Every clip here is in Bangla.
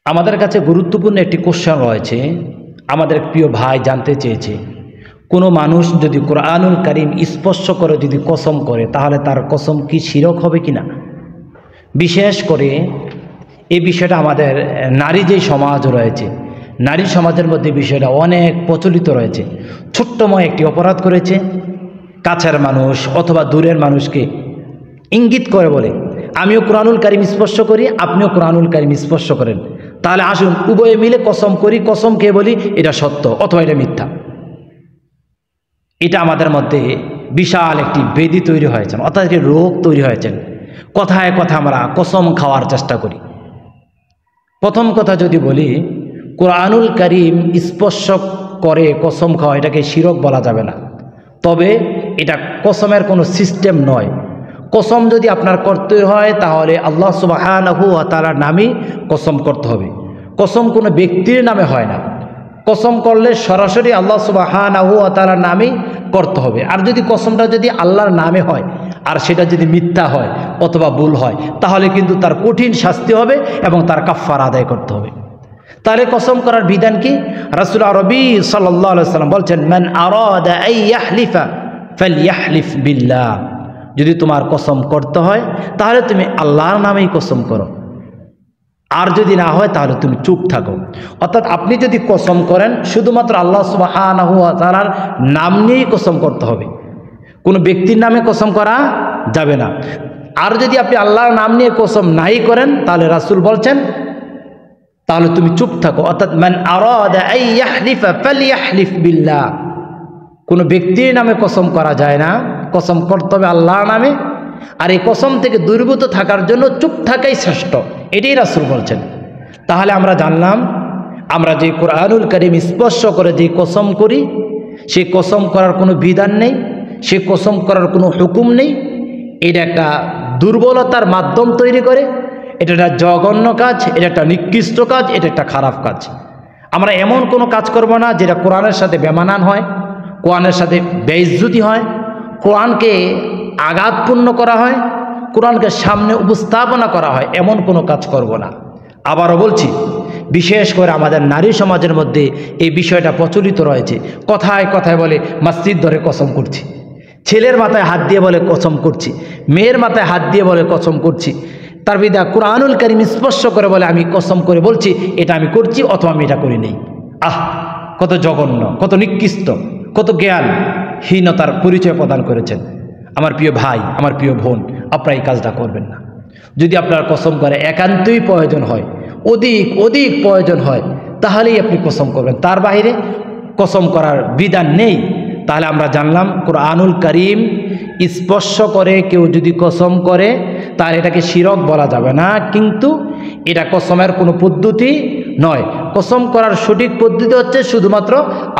আমাদের কাছে গুরুত্বপূর্ণ একটি কোশ্চেন রয়েছে। আমাদের প্রিয় ভাই জানতে চেয়েছে, কোনো মানুষ যদি কোরআনুল কারীম স্পর্শ করে যদি কসম করে, তাহলে তার কসম কি শিরক হবে কিনা। বিশেষ করে এই বিষয়টা আমাদের নারী যে সমাজ রয়েছে, নারী সমাজের মধ্যে বিষয়টা অনেক প্রচলিত রয়েছে। ছোট্টময় একটি অপরাধ করেছে, কাছের মানুষ অথবা দূরের মানুষকে ইঙ্গিত করে বলে, আমিও কোরআনুল কারীম স্পর্শ করি, আপনিও কোরআনুল কারীম স্পর্শ করেন, তাহলে আসুন উভয়ে মিলে কসম করি, কসম খেয়ে বলি এটা সত্য অথবা এটা মিথ্যা। এটা আমাদের মধ্যে বিশাল একটি বেদি তৈরি হয়েছে, অর্থাৎ একটি রোগ তৈরি হয়েছে। কথায় কথা আমরা কসম খাওয়ার চেষ্টা করি। প্রথম কথা যদি বলি, কোরআনুল কারীম স্পর্শ করে কসম খাওয়া এটাকে শিরক বলা যাবে না, তবে এটা কসমের কোনো সিস্টেম নয়। কসম যদি আপনার করতে হয় তাহলে আল্লাহ সুবহানাহু ওয়া তাআলার নামে কসম করতে হবে। কসম কোনো ব্যক্তির নামে হয় না। কসম করলে সরাসরি আল্লাহ সুবহানাহু ওয়া তাআলার নামেই করতে হবে। আর যদি কসমটা যদি আল্লাহর নামে হয় আর সেটা যদি মিথ্যা হয় অথবা ভুল হয়, তাহলে কিন্তু তার কঠিন শাস্তি হবে এবং তার কাফারা আদায় করতে হবে। তাহলে কসম করার বিধান কি? রাসূল আরবি সাল্লাল্লাহু আলাইহি ওয়াসাল্লাম বলছেন, মান আরাদা আন ইয়াহলিফা ফালইয়াহলিফ বিল্লাহ। যদি তোমার কসম করতে হয় তাহলে তুমি আল্লাহর নামেই কসম করো, আর যদি না হয় তাহলে তুমি চুপ থাকো। অর্থাৎ আপনি যদি কসম করেন শুধুমাত্র আল্লাহ সুবহানাহু ওয়া তাআলার নাম নিয়েই কসম করতে হবে, কোনো ব্যক্তির নামে কসম করা যাবে না। আর যদি আপনি আল্লাহর নাম নিয়ে কসম নাই করেন তাহলে রাসূল বলছেন তাহলে তুমি চুপ থাকো। অর্থাৎ মান আরাদা আন ইয়াহলিফা ফালইয়াহলিফ বিল্লাহ। কোনো ব্যক্তির নামে কসম করা যায় না, কসম করতে হবে আল্লাহর নামে। আর এই কসম থেকে দূরীভূত থাকার জন্য চুপ থাকাই শ্রেষ্ঠ, এটাই রাসূল বলছেন। তাহলে আমরা জানলাম, আমরা যে কোরআনুল কারীম স্পর্শ করে যে কসম করি, সেই কসম করার কোনো বিধান নেই, সে কসম করার কোনো হুকুম নেই। এটা একটা দুর্বলতার মাধ্যম তৈরি করে, এটা একটা জঘন্য কাজ, এটা একটা নিকৃষ্ট কাজ, এটা একটা খারাপ কাজ। আমরা এমন কোনো কাজ করব না যেটা কোরআনের সাথে বেমানান হয়, কোরআনের সাথে বেইজ্জতি হয়, কোরআনকে আঘাতপূর্ণ করা হয়, কোরআনকে সামনে উপস্থাপনা করা হয়, এমন কোনো কাজ করব না। আবারও বলছি, বিশেষ করে আমাদের নারী সমাজের মধ্যে এই বিষয়টা প্রচলিত রয়েছে। কথায় কথায় বলে মসজিদ ধরে কসম করছি, ছেলের মাথায় হাত দিয়ে বলে কসম করছি, মেয়ের মাথায় হাত দিয়ে বলে কসম করছি, তার বিদা কোরআনুল কারীম স্পর্শ করে বলে আমি কসম করে বলছি এটা আমি করছি অথবা আমি এটা করি নেই। কত জঘন্য, কত নিকৃষ্ট, কত জ্ঞানহীনতার পরিচয় প্রদান করেছেন। আমার প্রিয় ভাই, আমার প্রিয় বোন, আপনারা এই কাজটা করবেন না। যদি আপনার কসম করে একান্তই প্রয়োজন হয়, অধিক প্রয়োজন হয়, তাহলেই আপনি কসম করবেন, তার বাইরে কসম করার বিধান নেই। তাহলে আমরা জানলাম কোরআনুল কারীম স্পর্শ করে কেউ যদি কসম করে তাহলে এটাকে শিরক বলা যাবে না, কিন্তু এটা কসমের কোনো পদ্ধতি নয়। কসম করার সঠিক পদ্ধতি হচ্ছে শুধুমাত্র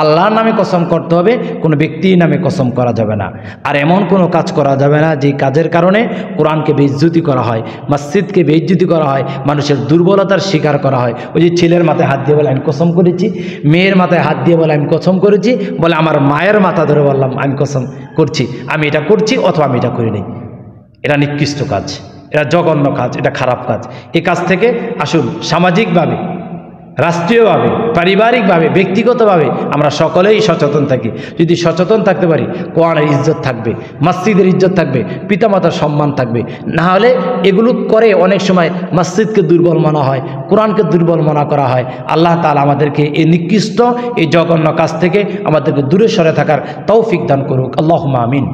আল্লাহর নামে কসম করতে হবে, কোনো ব্যক্তির নামে কসম করা যাবে না। আর এমন কোনো কাজ করা যাবে না যে কাজের কারণে কোরআনকে বেইজ্জতি করা হয়, মসজিদকে বেইজ্জতি করা হয়, মানুষের দুর্বলতার শিকার করা হয়। ওই যে ছেলের মাথায় হাত দিয়ে বলে আমি কসম করেছি, মেয়ের মাথায় হাত দিয়ে বলে আমি কসম করেছি, বলে আমার মায়ের মাথা ধরে বললাম আমি কসম করছি, আমি এটা করছি অথবা আমি এটা করি নাই। এটা নিকৃষ্ট কাজ, এটা জঘন্য কাজ, এটা খারাপ কাজ। এই কাজ থেকে আসুন সামাজিকভাবে, রাষ্ট্রীয়ভাবে, পারিবারিকভাবে, ব্যক্তিগতভাবে আমরা সকলেই সচেতন থাকি। যদি সচেতন থাকতে পারি, কোরআনের ইজ্জত থাকবে, মসজিদের ইজ্জত থাকবে, পিতামাতার সম্মান থাকবে। না হলে এগুলো করে অনেক সময় মসজিদকে দুর্বল মনে হয়, কোরআনকে দুর্বল মনে করা হয়। আল্লাহ তাআলা আমাদেরকে এই নিকৃষ্ট, এই জঘন্য কাজ থেকে আমাদেরকে দূরে সরে থাকার তৌফিক দান করুক। আল্লাহুম্মা আমিন।